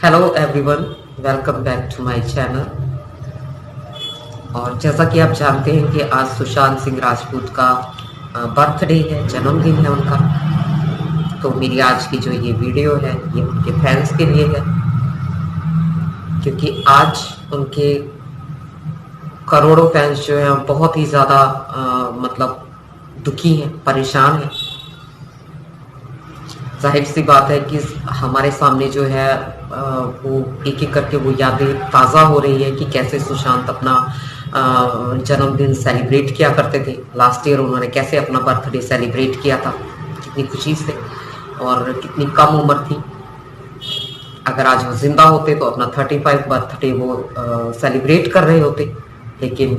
Hello everyone, welcome back to my channel. और जैसा कि आप जानते हैं कि आज सुशांत सिंह राजपूत का बर्थडे है, जन्मदिन है उनका। तो मेरी आज की जो ये वीडियो है ये उनके फैंस के लिए है, क्योंकि आज उनके करोड़ों फैंस जो हैं बहुत ही ज़्यादा मतलब दुखी हैं, परेशान हैं। जाहिर सी बात है कि हमारे सामने जो है वो एक एक करके वो यादें ताज़ा हो रही है कि कैसे सुशांत अपना जन्मदिन सेलिब्रेट किया करते थे। लास्ट ईयर उन्होंने कैसे अपना बर्थडे सेलिब्रेट किया था, कितनी खुशी से, और कितनी कम उम्र थी। अगर आज वो जिंदा होते तो अपना 35 बर्थडे वो सेलिब्रेट कर रहे होते, लेकिन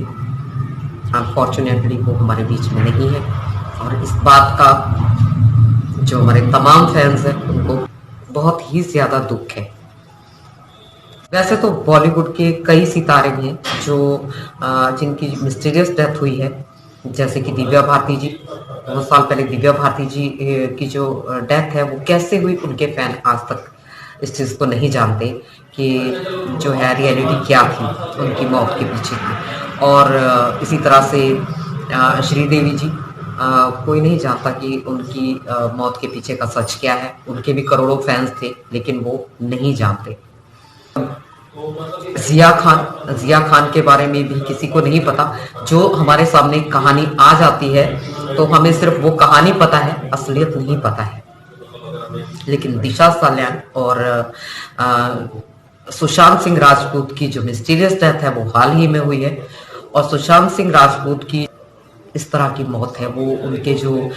अनफॉर्चुनेटली वो हमारे बीच में नहीं है। और इस बात का जो हमारे तमाम फैंस हैं उनको बहुत ही ज़्यादा दुख है। वैसे तो बॉलीवुड के कई सितारे हैं जो जिनकी मिस्टीरियस डेथ हुई है, जैसे कि दिव्या भारती जी। बहुत साल पहले दिव्या भारती जी की जो डेथ है वो कैसे हुई, उनके फैन आज तक इस चीज़ को नहीं जानते कि जो है रियलिटी क्या थी उनकी मौत के पीछे की। और इसी तरह से श्रीदेवी जी, कोई नहीं जानता कि उनकी मौत के पीछे का सच क्या है। उनके भी करोड़ों फैंस थे, लेकिन वो नहीं जानते। जिया खान के बारे में भी किसी को नहीं पता। जो हमारे सामने कहानी आ जाती है तो हमें सिर्फ वो कहानी पता है, असलियत नहीं पता है। लेकिन दिशा साल्यान और सुशांत सिंह राजपूत की जो मिस्टीरियस डेथ है वो हाल ही में हुई है। और सुशांत सिंह राजपूत की इस तरह की मौत है वो उनके जो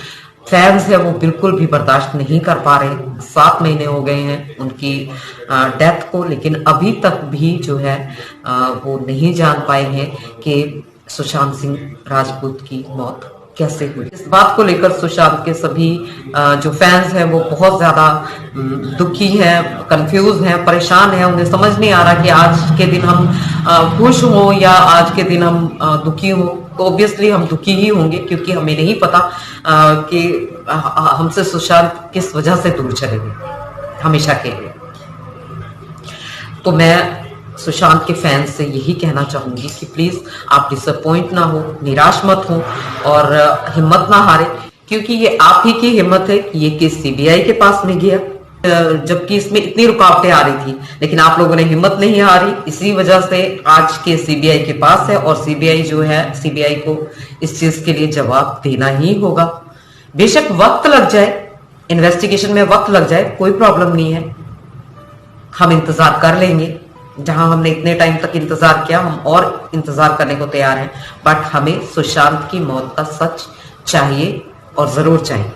फैंस है वो बिल्कुल भी बर्दाश्त नहीं कर पा रहे। 7 महीने हो गए हैं उनकी डेथ को, लेकिन अभी तक भी जो है वो नहीं जान पाए हैं कि सुशांत सिंह राजपूत की मौत कैसे हुई। इस बात को लेकर सुशांत के सभी जो फैंस हैं वो बहुत ज्यादा दुखी हैं, कंफ्यूज हैं, परेशान हैं। उन्हें समझ नहीं आ रहा कि आज के दिन हम खुश हों या आज के दिन हम दुखी हों। तो ऑब्वियसली हम दुखी ही होंगे, क्योंकि हमें नहीं पता कि हमसे सुशांत किस वजह से दूर चले गए हमेशा के लिए। तो मैं सुशांत के फैंस से यही कहना चाहूंगी कि प्लीज आप डिसअपॉइंट ना हो, निराश मत हो और हिम्मत ना हारे, क्योंकि ये आप ही की हिम्मत है कि ये केस सीबीआई के पास में गया, जबकि इसमें इतनी रुकावटें आ रही थी, लेकिन आप लोगों ने हिम्मत नहीं हारी। इसी वजह से आज के सीबीआई के पास है, और सीबीआई जो है, सीबीआई को इस चीज के लिए जवाब देना ही होगा। बेशक वक्त लग जाए, इन्वेस्टिगेशन में वक्त लग जाए, कोई प्रॉब्लम नहीं है, हम इंतजार कर लेंगे। जहां हमने इतने टाइम तक इंतजार किया, हम और इंतजार करने को तैयार हैं। बट हमें सुशांत की मौत का सच चाहिए, और जरूर चाहिए।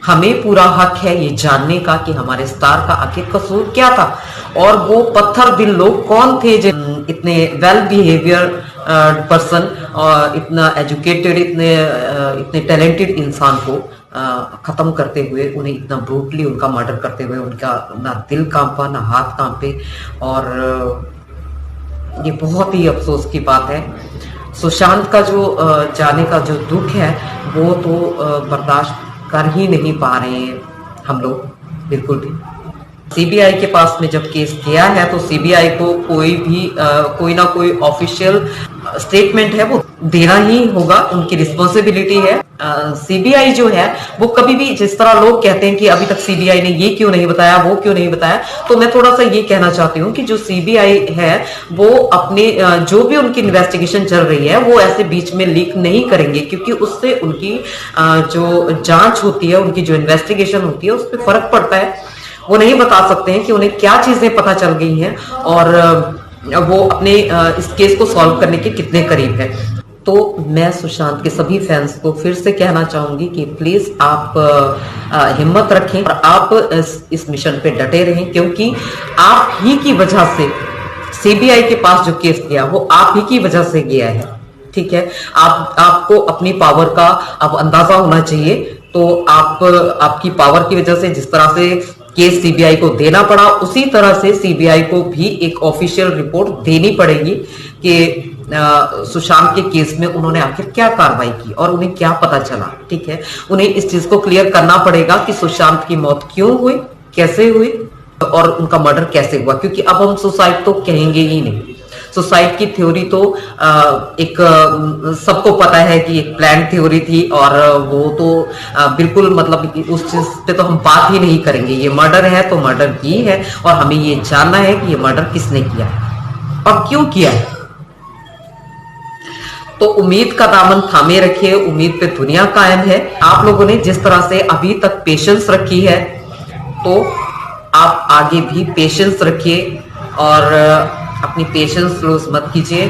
हमें पूरा हक है ये जानने का कि हमारे स्टार का आखिर कसूर क्या था, और वो पत्थर दिल लोग कौन थे जो इतने वेल बिहेवियर पर्सन और इतना एजुकेटेड, इतने टैलेंटेड इंसान को खत्म करते हुए, उन्हें इतना ब्रूटली उनका मर्डर करते हुए उनका ना दिल कांपा ना हाथ कांपे। और ये बहुत ही अफसोस की बात है। सुशांत का जो जाने का जो दुख है वो तो बर्दाश्त कर ही नहीं पा रहे हैं हम लोग, बिल्कुल भी। सीबीआई के पास में जब केस गया है तो सीबीआई को कोई ना कोई ऑफिशियल स्टेटमेंट है वो देना ही होगा, उनकी रिस्पॉन्सिबिलिटी है। सीबीआई जो है वो कभी भी, जिस तरह लोग कहते हैं कि अभी तक सीबीआई ने ये क्यों नहीं बताया, वो क्यों नहीं बताया, तो मैं थोड़ा सा ये कहना चाहती हूँ कि जो सीबीआई है वो अपने जो भी उनकी इन्वेस्टिगेशन चल रही है वो ऐसे बीच में लीक नहीं करेंगे, क्योंकि उससे उनकी जो जांच होती है, उनकी जो इन्वेस्टिगेशन होती है उस पर फर्क पड़ता है। वो नहीं बता सकते हैं कि उन्हें क्या चीजें पता चल गई हैं और वो अपने इस केस को सॉल्व करने के कितने करीब है। तो मैं सुशांत के सभी फैंस को फिर से कहना चाहूंगी कि प्लीज आप हिम्मत रखें और आप इस मिशन पे डटे रहें, क्योंकि आप ही की वजह से सीबीआई के पास जो केस गया वो आप ही की वजह से गया है। ठीक है, आपको अपनी पावर का अब अंदाजा होना चाहिए। तो आपकी पावर की वजह से जिस तरह से केस सीबीआई को देना पड़ा, उसी तरह से सीबीआई को भी एक ऑफिशियल रिपोर्ट देनी पड़ेगी कि सुशांत के केस में उन्होंने आखिर क्या कार्रवाई की और उन्हें क्या पता चला। ठीक है, उन्हें इस चीज को क्लियर करना पड़ेगा कि सुशांत की मौत क्यों हुई, कैसे हुई, और उनका मर्डर कैसे हुआ, क्योंकि अब हम सुसाइड तो कहेंगे ही नहीं। सुसाइड की थ्योरी तो एक सबको पता है कि एक प्लान थ्योरी थी, और वो तो बिल्कुल मतलब उस चीज पे तो हम बात ही नहीं करेंगे। ये मर्डर है तो मर्डर ही है, और हमें ये जानना है कि ये मर्डर किसने किया है और क्यों किया है। तो उम्मीद का दामन थामे रखिए, उम्मीद पे दुनिया कायम है। आप लोगों ने जिस तरह से अभी तक पेशेंस रखी है, तो आप आगे भी पेशेंस रखिए और अपनी पेशेंस लूज मत कीजिए,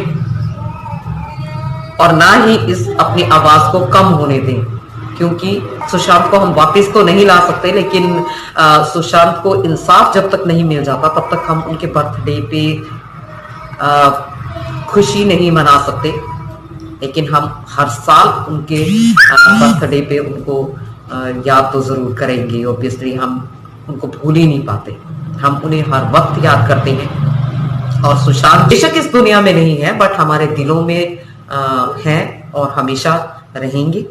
और ना ही इस अपनी आवाज को कम होने दें, क्योंकि सुशांत को हम वापस तो नहीं ला सकते, लेकिन सुशांत को इंसाफ जब तक नहीं मिल जाता तब तक हम उनके बर्थडे पे खुशी नहीं मना सकते। लेकिन हम हर साल उनके बर्थडे पे उनको याद तो जरूर करेंगे। ऑब्वियसली हम उनको भूल ही नहीं पाते, हम उन्हें हर वक्त याद करते हैं। और सुशांत बेशक इस दुनिया में नहीं है, बट हमारे दिलों में हैं और हमेशा रहेंगे।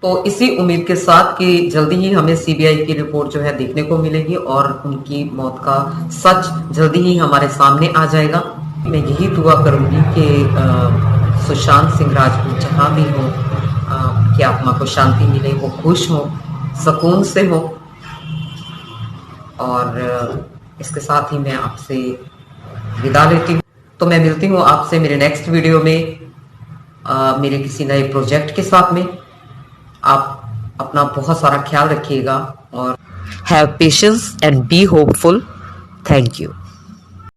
तो इसी उम्मीद के साथ कि जल्दी ही हमें सीबीआई की रिपोर्ट जो है देखने को मिलेगी और उनकी मौत का सच जल्दी ही हमारे सामने आ जाएगा। मैं यही दुआ करूंगी कि सुशांत सिंह राजपूत जहां भी हो, उनकी आत्मा को शांति मिले, वो खुश हो, सुकून से हो। और इसके साथ ही मैं आपसे विदा लेती हूँ। तो मैं मिलती हूँ आपसे मेरे नेक्स्ट वीडियो में मेरे किसी नए प्रोजेक्ट के साथ में। आप अपना बहुत सारा ख्याल रखिएगा और have patience and be hopeful. Thank you.